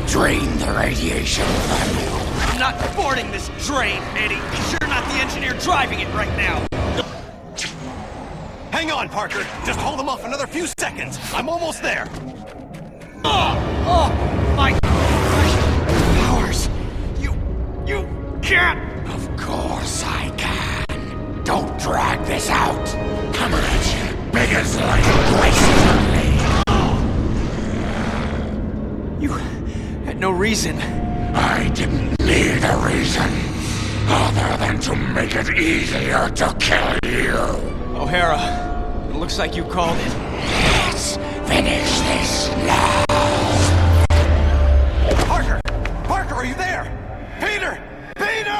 Drain the radiation from you. I'm not boarding this train, Eddie. You're not the engineer driving it right now. Hang on, Parker. Just hold them off another few seconds. I'm almost there. Oh, my powers. You can't. Of course I can. Don't drag this out. Coming at you. Big as light, places only. You had no reason. I didn't need a reason, other than to make it easier to kill you. O'Hara, it looks like you called it. Let's finish this now. Parker! Parker, are you there? Peter! Peter!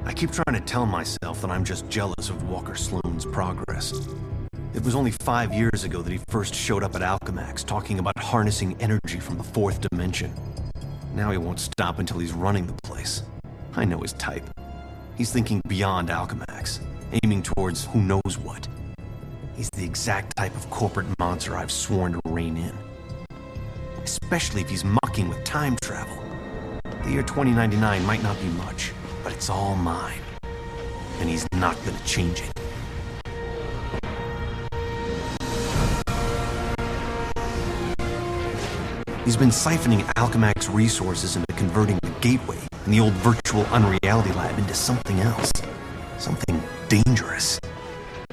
I keep trying to tell myself that I'm just jealous of Walker Sloane's progress. It was only 5 years ago that he first showed up at Alchemax talking about harnessing energy from the fourth dimension. Now he won't stop until he's running the place. I know his type. He's thinking beyond Alchemax, aiming towards who knows what. He's the exact type of corporate monster I've sworn to rein in. Especially if he's mucking with time travel. The year 2099 might not be much, but it's all mine. And he's not gonna change it. He's been siphoning Alchemax resources into converting the Gateway and the old virtual unreality lab into something else. Something dangerous.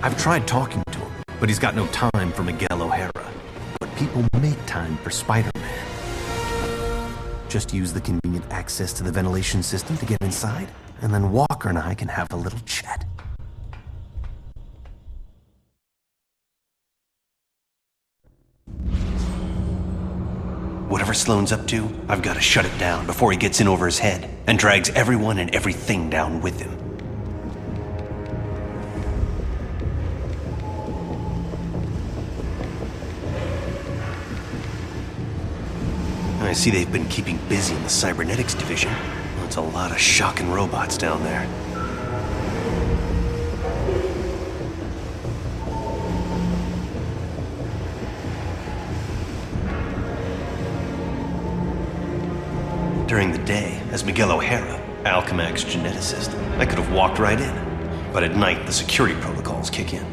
I've tried talking to him, but he's got no time for Miguel O'Hara. But people make time for Spider-Man. Just use the convenient access to the ventilation system to get inside, and then Walker and I can have a little chat. Whatever Sloane's up to, I've got to shut it down before he gets in over his head and drags everyone and everything down with him. I see they've been keeping busy in the cybernetics division. That's a lot of shocking robots down there. During the day, as Miguel O'Hara, Alchemax geneticist, I could have walked right in. But at night, the security protocols kick in.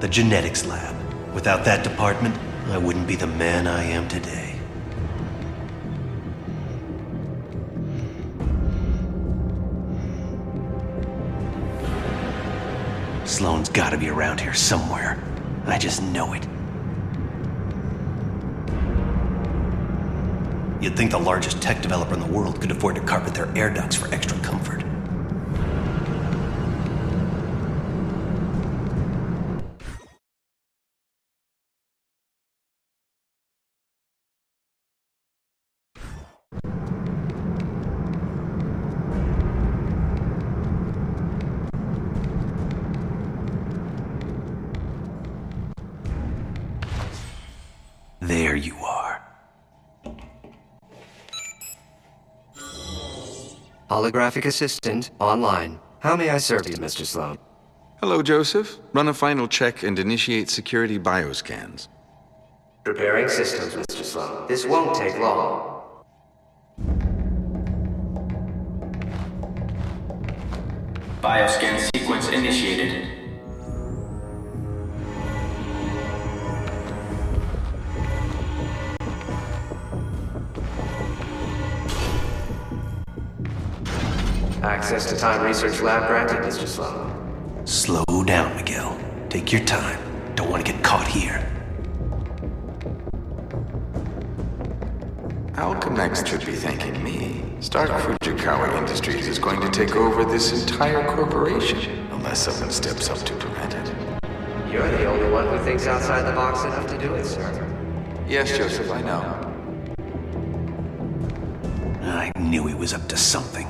The genetics lab. Without that department, I wouldn't be the man I am today. Sloane's gotta be around here somewhere. I just know it. You'd think the largest tech developer in the world could afford to carpet their air ducts for extra comfort. There you are. Holographic assistant online. How may I serve you, Mr. Sloan? Hello, Joseph. Run a final check and initiate security bioscans. Preparing systems, Mr. Sloan. This won't take long. Bioscan sequence initiated. Access to Time Research Lab granted, Mr. Sloan. Slow down, Miguel. Take your time. Don't want to get caught here. Alchemex should be thanking me. Stark Fujikawa Industries is going to take over this entire corporation, unless someone steps up to prevent it. You're the only one who thinks outside the box enough to do it, sir. Yes, Joseph, I know. I knew he was up to something.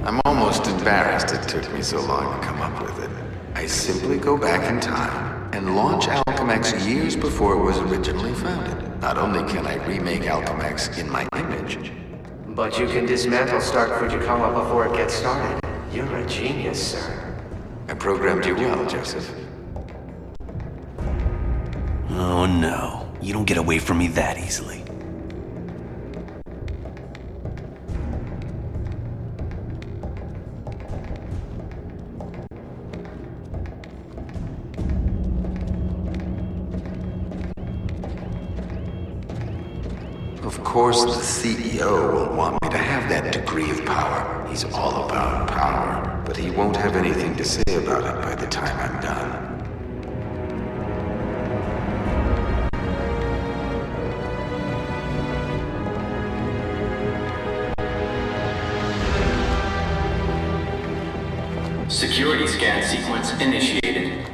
I'm almost embarrassed it took me so long to come up with it. I simply go back in time and launch Alchemex years before it was originally founded. Not only can I remake Alchemex in my image, But you can dismantle Stark Fujikawa before it gets started. You're a genius, sir. I programmed you well, Joseph. Oh no, you don't get away from me that easily. Of course, the CEO will want me to have that degree of power. He's all about power, but he won't have anything to say about it by the time I'm done. Security scan sequence initiated.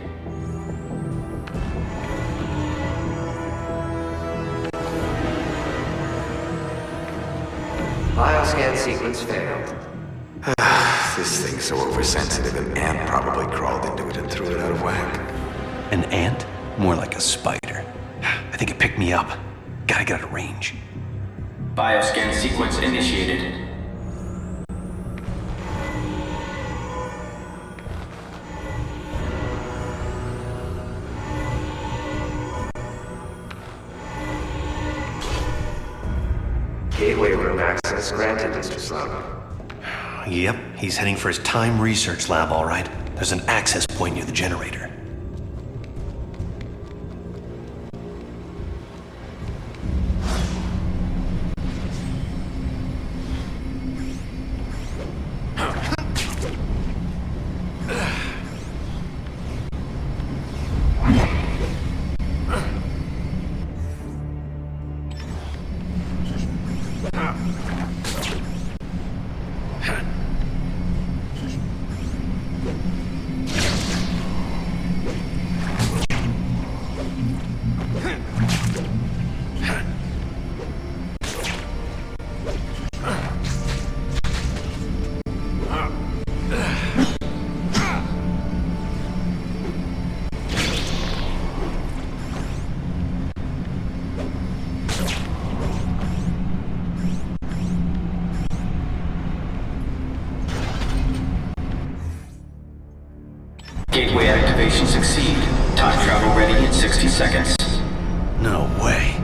Bioscan sequence failed. This thing's so oversensitive, an ant probably crawled into it and threw it out of whack. An ant? More like a spider. I think it picked me up. Gotta get out of range. Bioscan sequence initiated. Gateway room access granted, Mr. Sloan. Yep, he's heading for his Time Research Lab, all right. There's an access point near the generator. Gateway activation succeed. Time travel ready in 60 seconds. No way.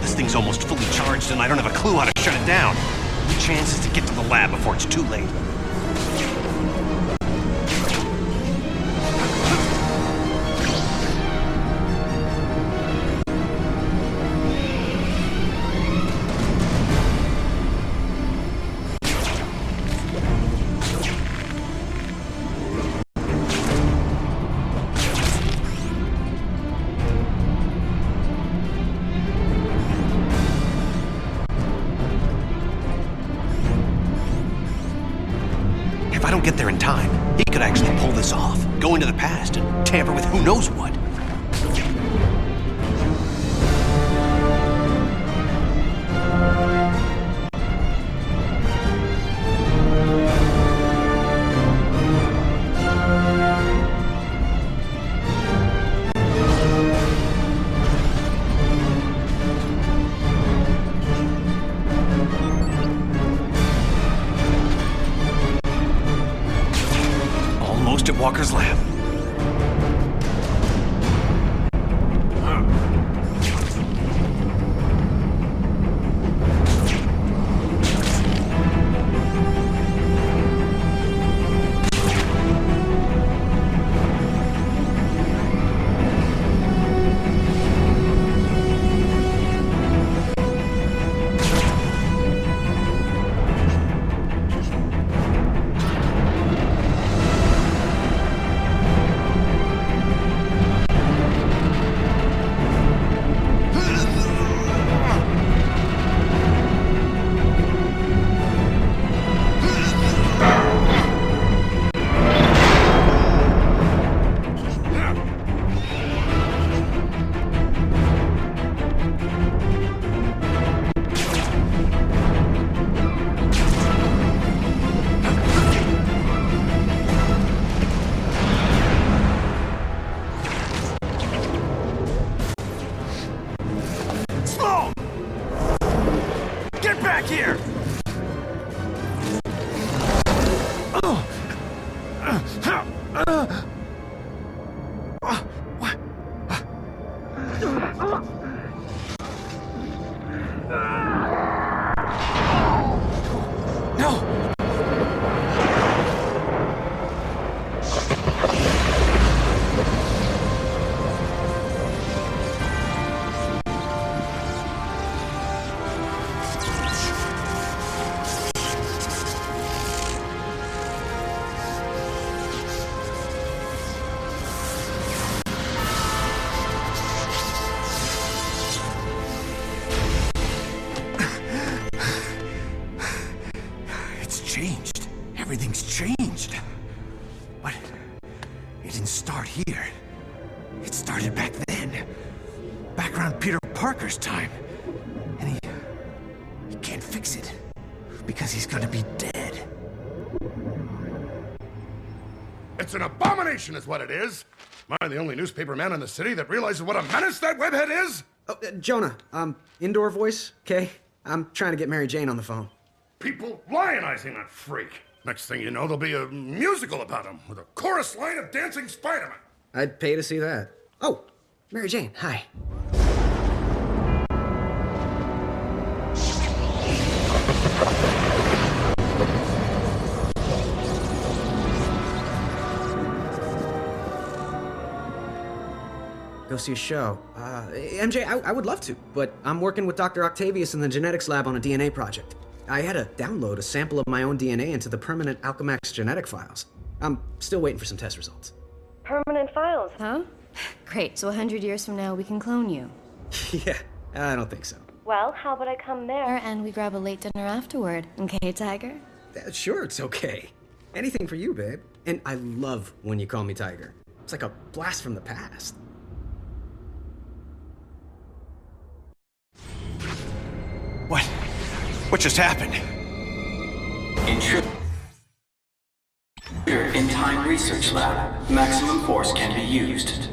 This thing's almost fully charged and I don't have a clue how to shut it down. The chance is to get to the lab before it's too late. If I don't get there in time, he could actually pull this off, go into the past and tamper with who knows what. Almost at Walker's lab. Sloan! Get back here! No! It's changed. Everything's changed. But it didn't start here. It started back then. Back around Peter Parker's time. And he can't fix it. Because he's gonna be dead. It's an abomination is what it is. Am I the only newspaper man in the city that realizes what a menace that webhead is? Oh, Jonah, indoor voice, okay? I'm trying to get Mary Jane on the phone. People lionizing that freak. Next thing you know, there'll be a musical about him with a chorus line of dancing Spiderman. I'd pay to see that. Oh, Mary Jane, hi. Go see a show. MJ, I would love to, but I'm working with Dr. Octavius in the genetics lab on a DNA project. I had to download a sample of my own DNA into the permanent Alchemax genetic files. I'm still waiting for some test results. Permanent files, huh? Great, so 100 years from now we can clone you. Yeah, I don't think so. Well, how about I come there and we grab a late dinner afterward, okay, Tiger? Sure, it's okay. Anything for you, babe. And I love when you call me Tiger. It's like a blast from the past. What? What just happened? Intruder in Time Research Lab. Maximum force can be used.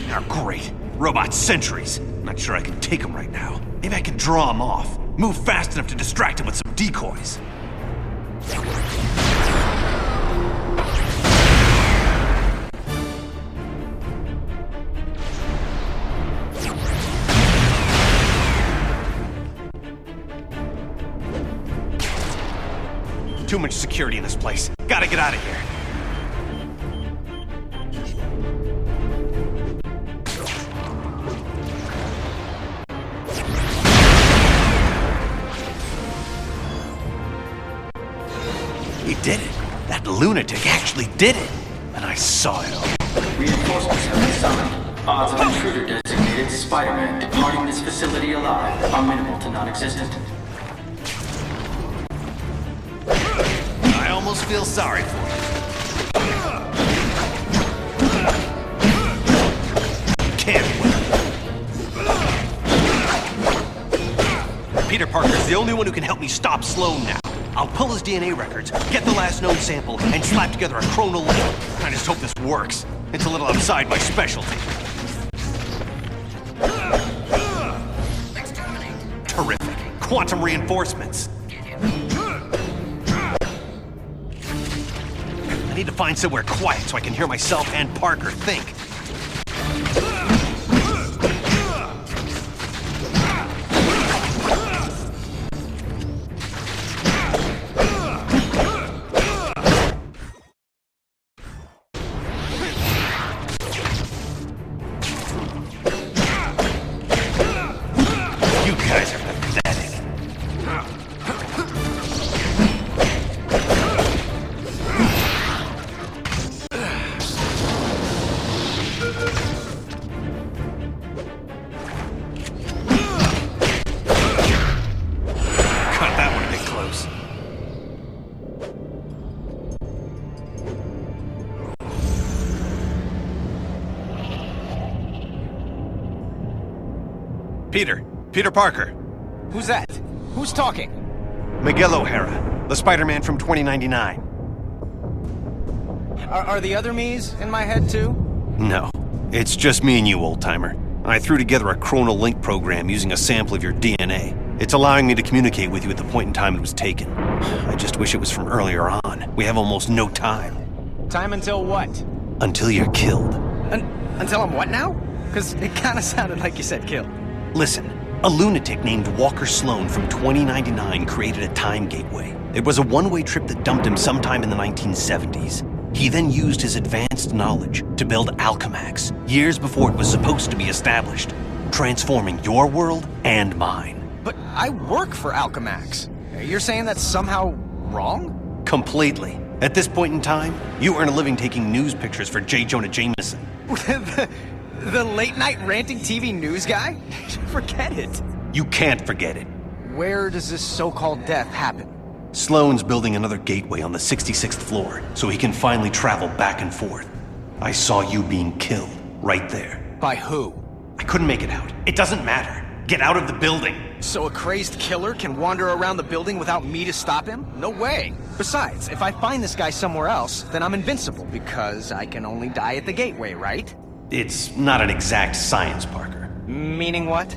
Oh, great. Robot sentries. Not sure I can take them right now. Maybe I can draw them off. Move fast enough to distract them with some decoys. Too much security in this place. Gotta get out of here. He did it. That lunatic actually did it. And I saw it all. Reinforcements have been summoned. Odds of intruder designated Spider-Man departing this facility alive are minimal to non-existent. I almost feel sorry for you. Can't win. Peter Parker's the only one who can help me stop Sloan now. I'll pull his DNA records, get the last known sample, and slap together a chronal link. I just hope this works. It's a little outside my specialty. Terrific. Quantum reinforcements. I need to find somewhere quiet so I can hear myself and Parker think. You guys are pathetic. Cut that one a bit close. Peter Parker. Who's that? Who's talking? Miguel O'Hara, the Spider-Man from 2099. Are the other me's in my head too? No, it's just me and you, old-timer. I threw together a chronal link program using a sample of your DNA. It's allowing me to communicate with you at the point in time it was taken. I just wish it was from earlier on. We have almost no time. Time until what? Until you're killed. Until I'm what now? Because it kind of sounded like you said killed. Listen, a lunatic named Walker Sloan from 2099 created a time gateway. It was a one-way trip that dumped him sometime in the 1970s. He then used his advanced knowledge to build Alchemax, years before it was supposed to be established, transforming your world and mine. But I work for Alchemax. You're saying that's somehow wrong? Completely. At this point in time, you earn a living taking news pictures for J. Jonah Jameson. The late-night ranting TV news guy? Forget it. You can't forget it. Where does this so-called death happen? Sloan's building another gateway on the 66th floor, so he can finally travel back and forth. I saw you being killed, right there. By who? I couldn't make it out. It doesn't matter. Get out of the building. So a crazed killer can wander around the building without me to stop him? No way. Besides, if I find this guy somewhere else, then I'm invincible, because I can only die at the gateway, right? It's not an exact science, Parker. Meaning what?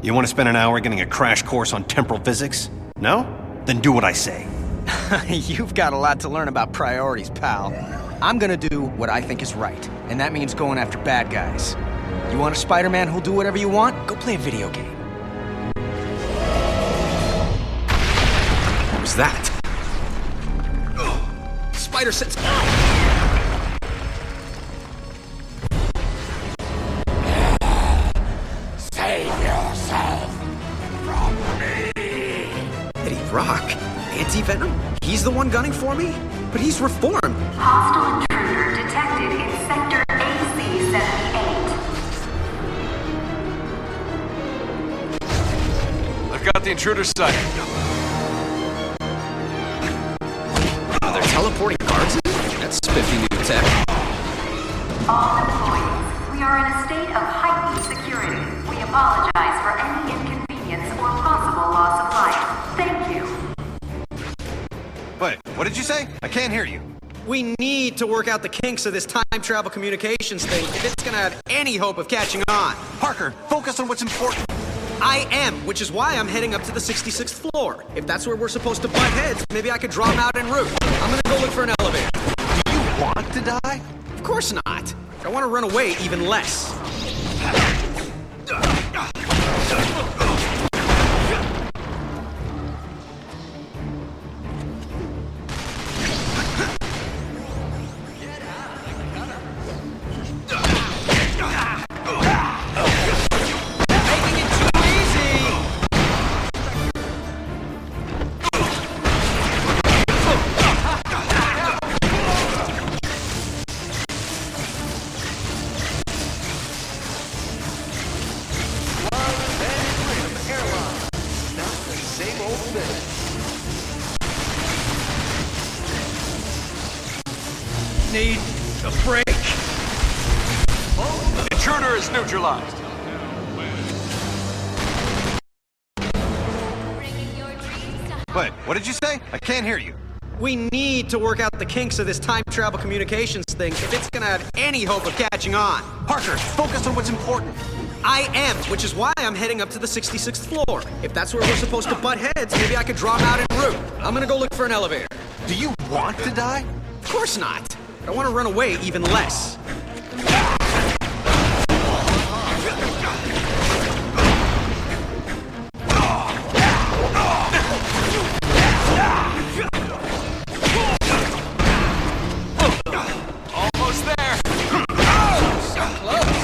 You want to spend an hour getting a crash course on temporal physics? No? Then do what I say. You've got a lot to learn about priorities, pal. I'm gonna do what I think is right, and that means going after bad guys. You want a Spider-Man who'll do whatever you want? Go play a video game. What was that? Spider sense. Save yourself from me. Eddie Brock? Anti-Venom? He's the one gunning for me? But he's reformed. Hostile intruder detected in Sector AC-78. I've got the intruder sighted. They're teleporting guards? That's spiffy new tech. All employees, we are in a state of heightened security. We apologize for any inconvenience or possible loss of life. Thank you. Wait, what did you say? I can't hear you. We need to work out the kinks of this time travel communications thing if it's gonna have any hope of catching on. Parker, focus on what's important. I am, which is why I'm heading up to the 66th floor. If that's where we're supposed to butt heads, maybe I could draw them out en route. I'm gonna go look for an elevator. Do you want to die? Of course not. I want to run away even less. Need a break. Intruder is neutralized. Wait, what did you say? I can't hear you. We need to work out the kinks of this time travel communications thing if it's gonna have any hope of catching on. Parker, focus on what's important. I am, which is why I'm heading up to the 66th floor. If that's where we're supposed to butt heads, maybe I could draw them out en route. I'm gonna go look for an elevator. Do you want to die? Of course not. I want to run away even less. Almost there. So close.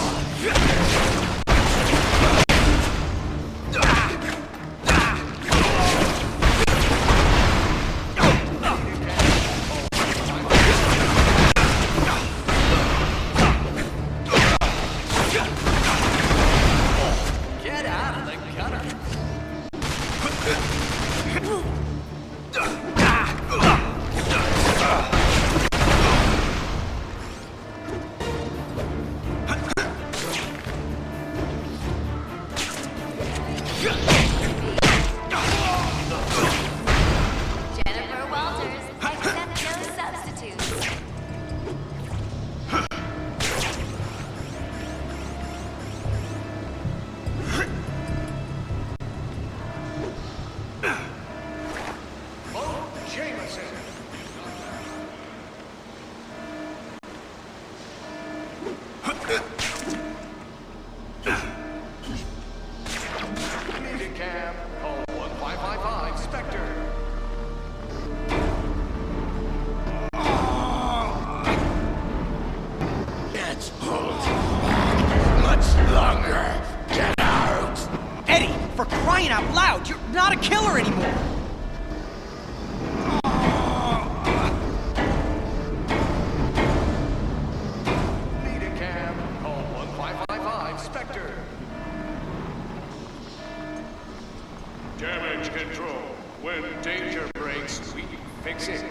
Jennifer Walters, accept no substitutes. Cam, call 1555 Spectre. It's pulled back much longer. Get out! Eddie, for crying out loud, you're not a killer anymore. Cam, call 1555 Spectre. Damage control. When danger breaks, we fix it.